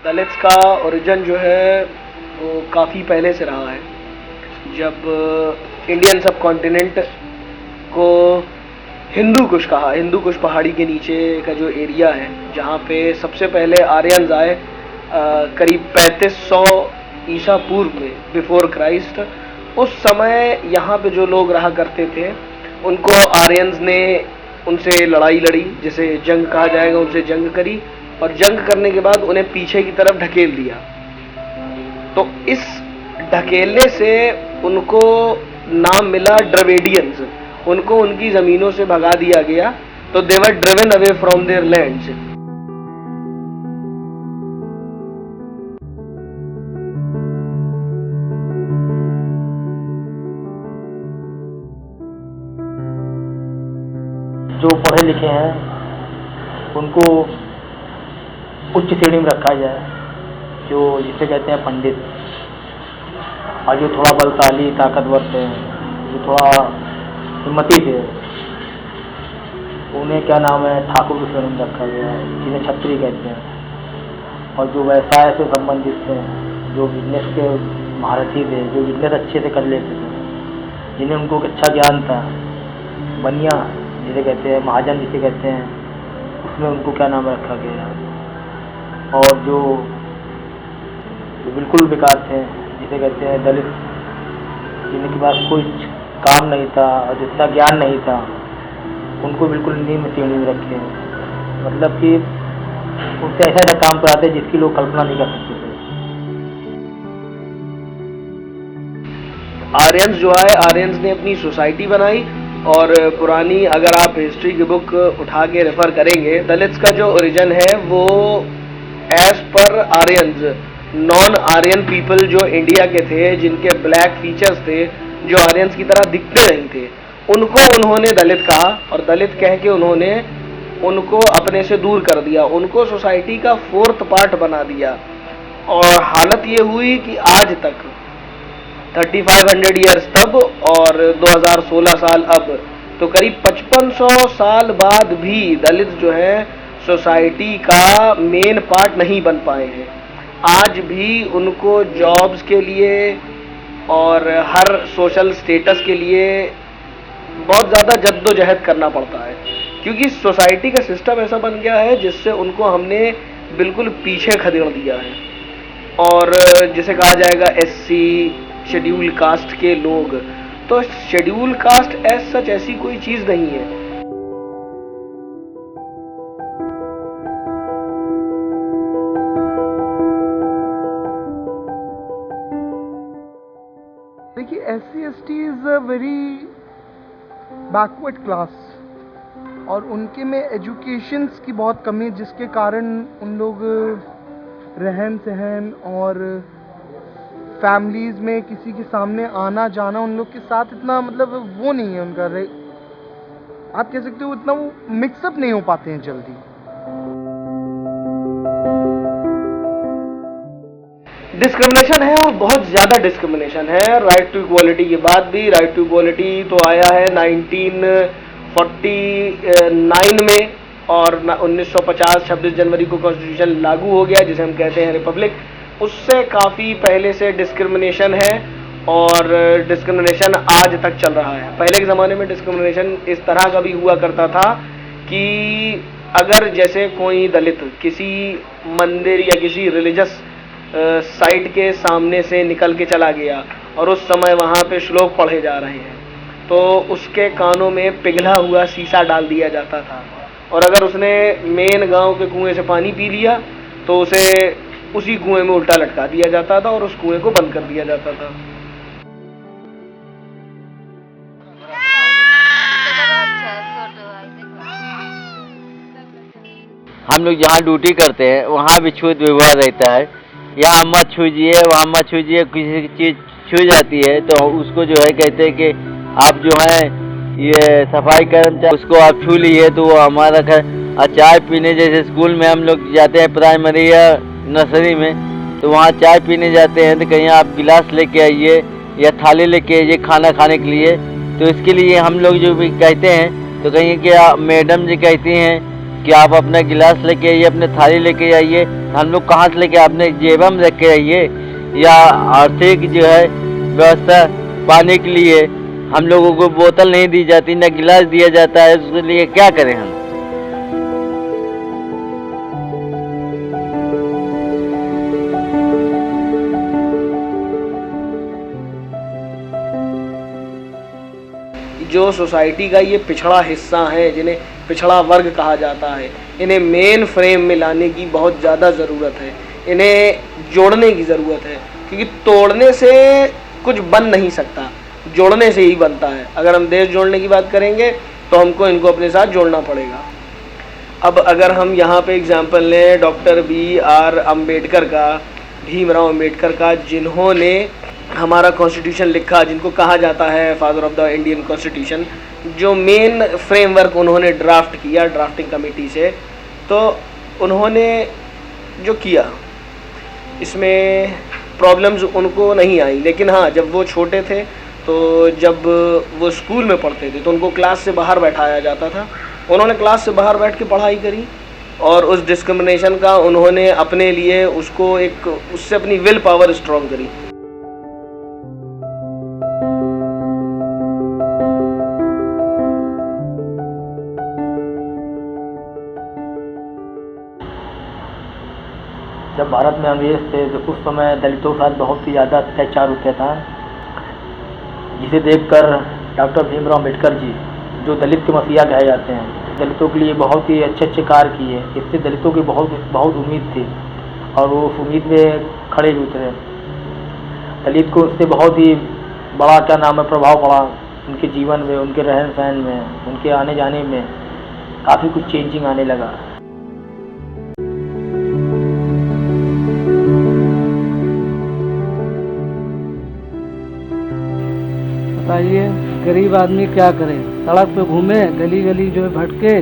Dalits का origin जो है वो काफ़ी पहले से रहा है। जब इंडियन सब कॉन्टिनेंट को हिंदू कुश कहा, हिंदू कुश पहाड़ी के नीचे का जो एरिया है जहाँ पे सबसे पहले आर्यंस आए करीब 3500 ईसा पूर्व में, बिफोर क्राइस्ट। उस समय यहाँ पे जो लोग रहा करते थे उनको आर्यंस ने उनसे लड़ाई लड़ी, जिसे जंग कहा जाएगा, उनसे जंग करी और जंग करने के बाद उन्हें पीछे की तरफ ढकेल दिया। तो इस ढकेलने से उनको नाम मिला ड्रविडियंस। उनको उनकी जमीनों से भगा दिया गया, तो they were driven away from their lands. जो पढ़े लिखे हैं उनको उच्च श्रेणी में रखा जाए, जो जिसे कहते हैं पंडित, और जो थोड़ा बलशाली ताकतवर थे, जो थोड़ा हिम्मती थे, उन्हें क्या नाम है ठाकुर की श्रेणी में रखा गया है, जिन्हें छत्री कहते हैं। और जो व्यवसाय से संबंधित थे, जो बिजनेस के महारथी थे, जो बिजनेस अच्छे से कर लेते थे, जिन्हें उनको अच्छा ज्ञान था, बनिया जिसे कहते हैं, महाजन जिसे कहते हैं, उसमें उनको क्या नाम रखा गया। और जो बिल्कुल बेकार थे, जिसे कहते हैं दलित, जिनके पास कोई काम नहीं था और जितना ज्ञान नहीं था, उनको बिल्कुल निम्न श्रेणी में रखे। मतलब कि उनसे ऐसा ऐसा काम कराते जिसकी लोग कल्पना नहीं कर सकते थे। आर्यंस जो है, आर्यंस ने अपनी सोसाइटी बनाई और पुरानी अगर आप हिस्ट्री की बुक उठा के रेफर करेंगे, दलित्स का जो ओरिजिन है वो as per Aryans, non Aryan people जो इंडिया के थे, जिनके ब्लैक फीचर्स थे, जो आर्यंस की तरह दिखते नहीं थे, उनको उन्होंने दलित कहा और दलित कह के उन्होंने उनको अपने से दूर कर दिया, उनको सोसाइटी का 4th पार्ट बना दिया। और हालत ये हुई कि आज तक 3500 ईयर्स तब और 2016 साल अब, तो करीब 5500 साल बाद भी दलित जो है सोसाइटी का मेन पार्ट नहीं बन पाए हैं। आज भी उनको जॉब्स के लिए और हर सोशल स्टेटस के लिए बहुत ज़्यादा जद्दोजहद करना पड़ता है, क्योंकि सोसाइटी का सिस्टम ऐसा बन गया है जिससे उनको हमने बिल्कुल पीछे खदेड़ दिया है। और जिसे कहा जाएगा SC शेड्यूल कास्ट के लोग, तो शेड्यूल कास्ट एज सच ऐसी कोई चीज नहीं है। देखिए, SC/ST is a very backward class और उनके में एजुकेशंस की बहुत कमी है, जिसके कारण उन लोग रहन सहन और फैमिलीज में किसी के सामने आना जाना उन लोग के साथ इतना मतलब वो नहीं है उनका, आप कह सकते हो इतना वो मिक्सअप नहीं हो पाते हैं जल्दी। डिस्क्रिमिनेशन है और बहुत ज्यादा डिस्क्रिमिनेशन है। राइट टू इक्वालिटी के बाद भी, राइट टू इक्वालिटी तो आया है 1949 में और 1950 26 जनवरी को कॉन्स्टिट्यूशन लागू हो गया, जिसे हम कहते हैं रिपब्लिक। उससे काफ़ी पहले से डिस्क्रिमिनेशन है और डिस्क्रिमिनेशन आज तक चल रहा है। पहले के ज़माने में डिस्क्रिमिनेशन इस तरह का भी हुआ करता था कि अगर जैसे कोई दलित किसी मंदिर या किसी रिलीजियस साइट के सामने से निकल के चला गया और उस समय वहाँ पे श्लोक पढ़े जा रहे हैं, तो उसके कानों में पिघला हुआ शीशा डाल दिया जाता था और अगर उसने मेन गांव के कुएं से पानी पी लिया तो उसे उसी कुएं में उल्टा लटका दिया जाता था और उस कुएं को बंद कर दिया जाता था। हम लोग जहाँ ड्यूटी करते हैं वहाँ भी छूत व्यवहार रहता है, यहाँ मत छूजिए, वहाँ मत छूजिए। किसी चीज़ छू जाती है तो उसको जो है कहते हैं कि आप जो है ये सफाई कर्मचारी, उसको आप छू लिए तो वो हमारा चाय पीने, जैसे स्कूल में हम लोग जाते हैं प्राइमरी या नर्सरी में, तो वहाँ चाय पीने जाते हैं तो कहीं आप गिलास लेके आइए या थाली लेके आइए खाना खाने के लिए। तो इसके लिए हम लोग जो भी कहते हैं तो कहीं कि मैडम जी कहती हैं कि आप अपना गिलास लेके आइए, अपने थाली लेके आइए, हम लोग कहाँ से लेके अपने जेब में रख के रहिए, या आर्थिक जो है व्यवस्था पाने के लिए हम लोगों को बोतल नहीं दी जाती, न गिलास दिया जाता है, उसके लिए क्या करें हम? जो सोसाइटी का ये पिछड़ा हिस्सा है, जिन्हें पिछड़ा वर्ग कहा जाता है, इन्हें मेन फ्रेम में लाने की बहुत ज़्यादा ज़रूरत है, इन्हें जोड़ने की ज़रूरत है, क्योंकि तोड़ने से कुछ बन नहीं सकता, जोड़ने से ही बनता है। अगर हम देश जोड़ने की बात करेंगे तो हमको इनको अपने साथ जोड़ना पड़ेगा। अब अगर हम यहाँ पे एग्जाम्पल लें डॉक्टर B.R. अम्बेडकर का, भीमराव अम्बेडकर का, जिन्होंने हमारा कॉन्स्टिट्यूशन लिखा, जिनको कहा जाता है father of the Indian constitution, जो मेन फ्रेमवर्क उन्होंने ड्राफ्ट किया ड्राफ्टिंग कमेटी से, तो उन्होंने जो किया इसमें प्रॉब्लम्स उनको नहीं आई। लेकिन हाँ, जब वो छोटे थे तो जब वो स्कूल में पढ़ते थे तो उनको क्लास से बाहर बैठाया जाता था। उन्होंने क्लास से बाहर बैठ के पढ़ाई करी और उस डिस्क्रिमिनेशन का उन्होंने अपने लिए उसको एक उससे अपनी विल पावर स्ट्रॉन्ग करी। जब भारत में अंग्रेज थे तो उस समय दलितों के साथ बहुत ही ज़्यादा अत्याचार होता था, जिसे देखकर डॉक्टर भीमराव अम्बेडकर जी, जो दलित के मसीहा कहे जाते हैं, दलितों के लिए बहुत ही अच्छे अच्छे कार्य किए। इससे दलितों की बहुत उम्मीद थी और वो उस उम्मीद में खड़े भी उतरे। दलित को उससे बहुत ही बड़ा प्रभाव पड़ा उनके जीवन में, उनके रहन सहन में, उनके आने जाने में काफ़ी कुछ चेंजिंग आने लगा। बताइए गरीब आदमी क्या करे, सड़क पे घूमे, गली गली जो है भटके,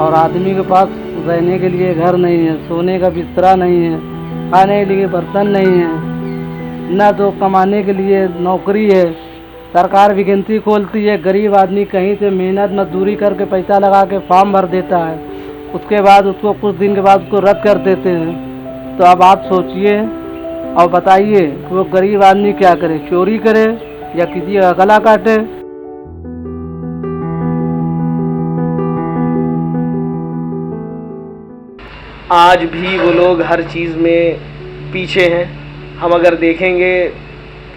और आदमी के पास रहने के लिए घर नहीं है, सोने का बिस्तरा नहीं है, खाने के लिए बर्तन नहीं है, ना तो कमाने के लिए नौकरी है। सरकार वैकेंसी खोलती है, गरीब आदमी कहीं से मेहनत मजदूरी करके पैसा लगा के फॉर्म भर देता है, उसके बाद उसको कुछ दिन के बाद उसको रद्द कर देते हैं। तो अब आप सोचिए और बताइए कि वो गरीब आदमी क्या करे, चोरी करे या किसी का गला काटे? आज भी वो लोग हर चीज़ में पीछे हैं। हम अगर देखेंगे,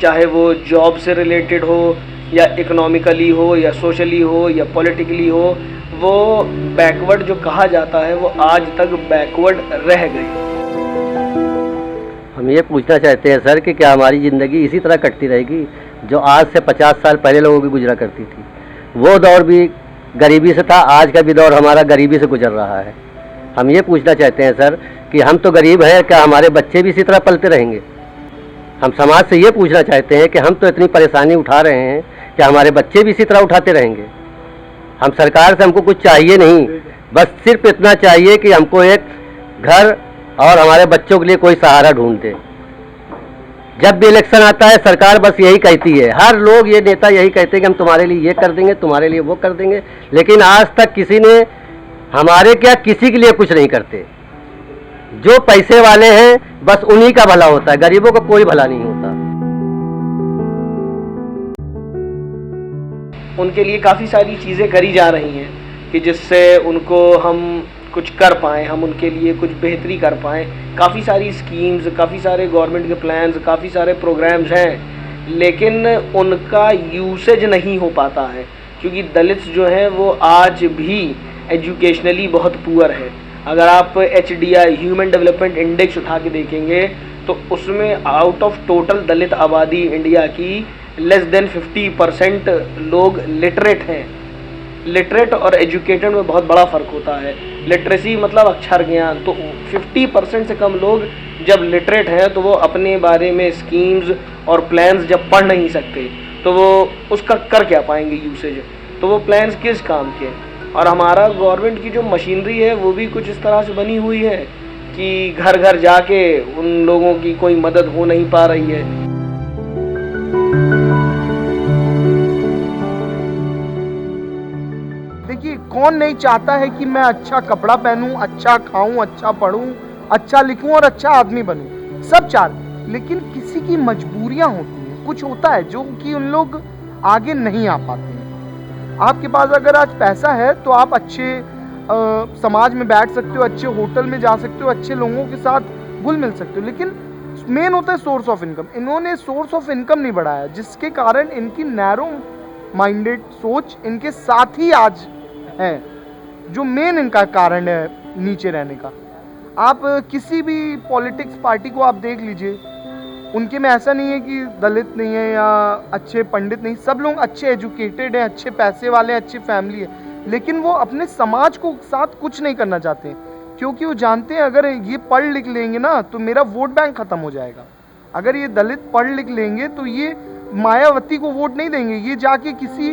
चाहे वो जॉब से रिलेटेड हो या इकोनॉमिकली हो या सोशली हो या पॉलिटिकली हो, वो बैकवर्ड जो कहा जाता है वो आज तक बैकवर्ड रह गए। हम ये पूछना चाहते हैं सर कि क्या हमारी ज़िंदगी इसी तरह कटती रहेगी जो आज से 50 साल पहले लोगों की गुजरा करती थी? वो दौर भी गरीबी से था, आज का भी दौर हमारा गरीबी से गुजर रहा है। हम ये पूछना चाहते हैं सर कि हम तो गरीब हैं, क्या हमारे बच्चे भी इसी तरह पलते रहेंगे? हम समाज से ये पूछना चाहते हैं कि हम तो इतनी परेशानी उठा रहे हैं, क्या हमारे बच्चे भी इसी तरह उठाते रहेंगे? हम सरकार से हमको कुछ चाहिए नहीं, बस सिर्फ इतना चाहिए कि हमको एक घर और हमारे बच्चों के लिए कोई सहारा ढूंढ दे। जब भी इलेक्शन आता है सरकार बस यही कहती है, हर लोग ये नेता यही कहते हैं कि हम तुम्हारे लिए ये कर देंगे, तुम्हारे लिए वो कर देंगे, लेकिन आज तक किसी ने हमारे क्या किसी के लिए कुछ नहीं करते। जो पैसे वाले हैं बस उन्हीं का भला होता है, गरीबों का कोई भला नहीं होता। उनके लिए काफ़ी सारी चीज़ें करी जा रही हैं कि जिससे उनको हम कुछ कर पाएँ, हम उनके लिए कुछ बेहतरी कर पाएँ। काफ़ी सारी स्कीम्स, काफ़ी सारे गवर्नमेंट के प्लान्स, काफ़ी सारे प्रोग्राम्स हैं, लेकिन उनका यूसेज नहीं हो पाता है, क्योंकि दलित्स जो हैं वो आज भी एजुकेशनली बहुत पुअर है। अगर आप HDI ह्यूमन डेवलपमेंट इंडेक्स उठा के देखेंगे तो उसमें आउट ऑफ टोटल दलित आबादी इंडिया की लेस देन 50% लोग लिटरेट हैं। लिटरेट और एजुकेटेड में बहुत बड़ा फ़र्क होता है। लिटरेसी मतलब अक्षर ज्ञान, तो 50% से कम लोग जब लिटरेट हैं तो वो अपने बारे में स्कीम्स और प्लान्स जब पढ़ नहीं सकते तो वो उसका कर क्या पाएंगे यूसेज, तो वो प्लान्स किस काम के। और हमारा गवर्नमेंट की जो मशीनरी है वो भी कुछ इस तरह से बनी हुई है कि घर घर जाके उन लोगों की कोई मदद हो नहीं पा रही है। देखिए, कौन नहीं चाहता है कि मैं अच्छा कपड़ा पहनूं, अच्छा खाऊं, अच्छा पढ़ूं, अच्छा लिखूं और अच्छा आदमी बनूं? सब चाहते, लेकिन किसी की मजबूरियां होती हैं, कुछ होता है जो कि उन लोग आगे नहीं आ पाते हैं। आपके पास अगर आज पैसा है तो आप अच्छे समाज में बैठ सकते हो, अच्छे होटल में जा सकते हो, अच्छे लोगों के साथ घुल मिल सकते हो, लेकिन मेन होता है सोर्स ऑफ इनकम। इन्होंने सोर्स ऑफ इनकम नहीं बढ़ाया, जिसके कारण इनकी नैरो माइंडेड सोच इनके साथ ही आज है, जो मेन इनका कारण है नीचे रहने का। आप किसी भी पॉलिटिक्स पार्टी को आप देख लीजिए, उनके में ऐसा नहीं है कि दलित नहीं है या अच्छे पंडित नहीं, सब लोग अच्छे एजुकेटेड हैं, अच्छे पैसे वाले, अच्छी फैमिली है, लेकिन वो अपने समाज को साथ कुछ नहीं करना चाहते हैं, क्योंकि वो जानते हैं अगर ये पढ़ लिख लेंगे ना तो मेरा वोट बैंक खत्म हो जाएगा। अगर ये दलित पढ़ लिख लेंगे तो ये मायावती को वोट नहीं देंगे, ये जाके किसी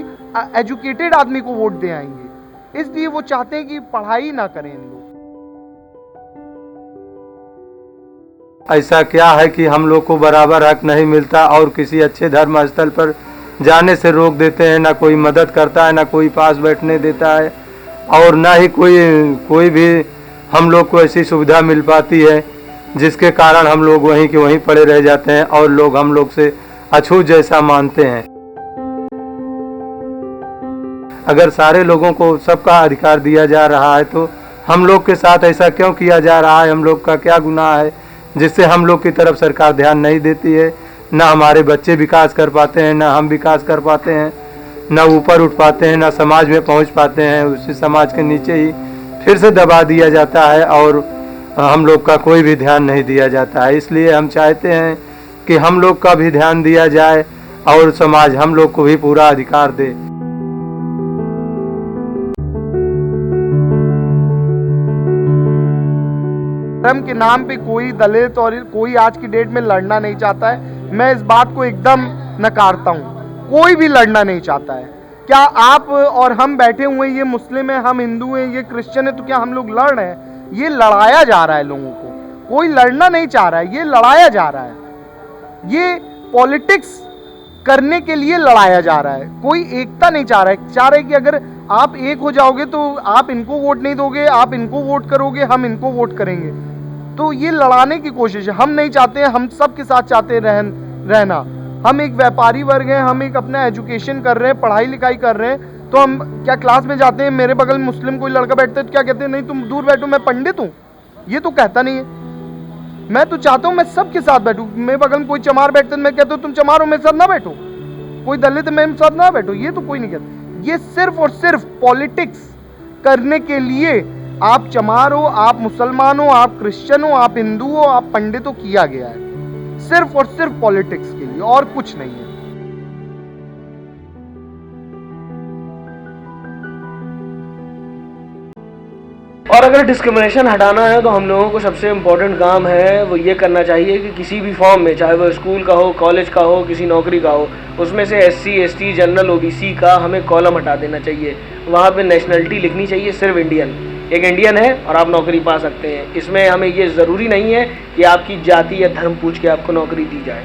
एजुकेटेड आदमी को वोट दे आएंगे। इसलिए वो चाहते हैं कि पढ़ाई ना करें इन लोग। ऐसा क्या है कि हम लोग को बराबर हक नहीं मिलता और किसी अच्छे धर्म स्थल पर जाने से रोक देते हैं, ना कोई मदद करता है, ना कोई पास बैठने देता है, और ना ही कोई भी हम लोग को ऐसी सुविधा मिल पाती है, जिसके कारण हम लोग वहीं के वहीं पड़े रह जाते हैं और लोग हम लोग से अछूत जैसा मानते हैं। अगर सारे लोगों को सबका अधिकार दिया जा रहा है तो हम लोग के साथ ऐसा क्यों किया जा रहा है? हम लोग का क्या गुनाह है जिससे हम लोग की तरफ सरकार ध्यान नहीं देती है? ना हमारे बच्चे विकास कर पाते हैं, ना हम विकास कर पाते हैं, ना ऊपर उठ पाते हैं, ना समाज में पहुंच पाते हैं। उसी समाज के नीचे ही फिर से दबा दिया जाता है और हम लोग का कोई भी ध्यान नहीं दिया जाता है। इसलिए हम चाहते हैं कि हम लोग का भी ध्यान दिया जाए और समाज हम लोग को भी पूरा अधिकार दे। धर्म के नाम पे कोई दलित और कोई आज की डेट में लड़ना नहीं चाहता है। मैं इस बात को एकदम नकारता हूँ, कोई भी लड़ना नहीं चाहता है। क्या आप और हम बैठे हुए हैं, ये मुस्लिम है, हम हिंदू हैं, ये क्रिश्चियन है, तो क्या हम लोग लड़ रहे हैं? ये लड़ाया जा रहा है लोगों को, कोई लड़ना नहीं चाह रहा है, ये लड़ाया जा रहा है। ये पॉलिटिक्स करने के लिए लड़ाया जा रहा है, कोई एकता नहीं चाह रहा है कि अगर आप एक हो जाओगे तो आप इनको वोट नहीं दोगे, आप इनको वोट करोगे, हम इनको वोट करेंगे। तो ये लड़ाने की कोशिश है। हम नहीं चाहते हैं, हम सबके साथ चाहते हैं रहना। हम एक व्यापारी वर्ग हैं, हम एक अपना एजुकेशन कर रहे हैं, पढ़ाई लिखाई कर रहे हैं, तो हम क्या क्लास में जाते हैं, मेरे बगल में मुस्लिम कोई लड़का बैठता है तो क्या कहते हैं, नहीं तुम दूर बैठो, मैं पंडित हूँ? ये तो कहता नहीं है। मैं तो चाहता हूँ मैं सबके साथ बैठूँ। मेरे बगल में कोई चमार बैठते हैं, मैं कहता हूँ तुम चमार हो, मेरे साथ ना बैठो। कोई दलित है, मेरे साथ ना बैठो, ये तो कोई नहीं कहता। ये सिर्फ और सिर्फ पॉलिटिक्स करने के लिए, आप चमार हो, आप मुसलमान हो, आप क्रिश्चियन हो, आप हिंदू हो, आप पंडित हो, किया गया है सिर्फ और सिर्फ पॉलिटिक्स के लिए, और कुछ नहीं है। और अगर डिस्क्रिमिनेशन हटाना है तो हम लोगों को सबसे इम्पोर्टेंट काम है वो ये करना चाहिए कि किसी भी फॉर्म में, चाहे वो स्कूल का हो, कॉलेज का हो, किसी नौकरी का हो, उसमें से SC, ST, जनरल, OBC का हमें कॉलम हटा देना चाहिए। वहाँ पे नेशनलिटी लिखनी चाहिए सिर्फ इंडियन। एक इंडियन है और आप नौकरी पा सकते हैं। इसमें हमें ये ज़रूरी नहीं है कि आपकी जाति या धर्म पूछ के आपको नौकरी दी जाए।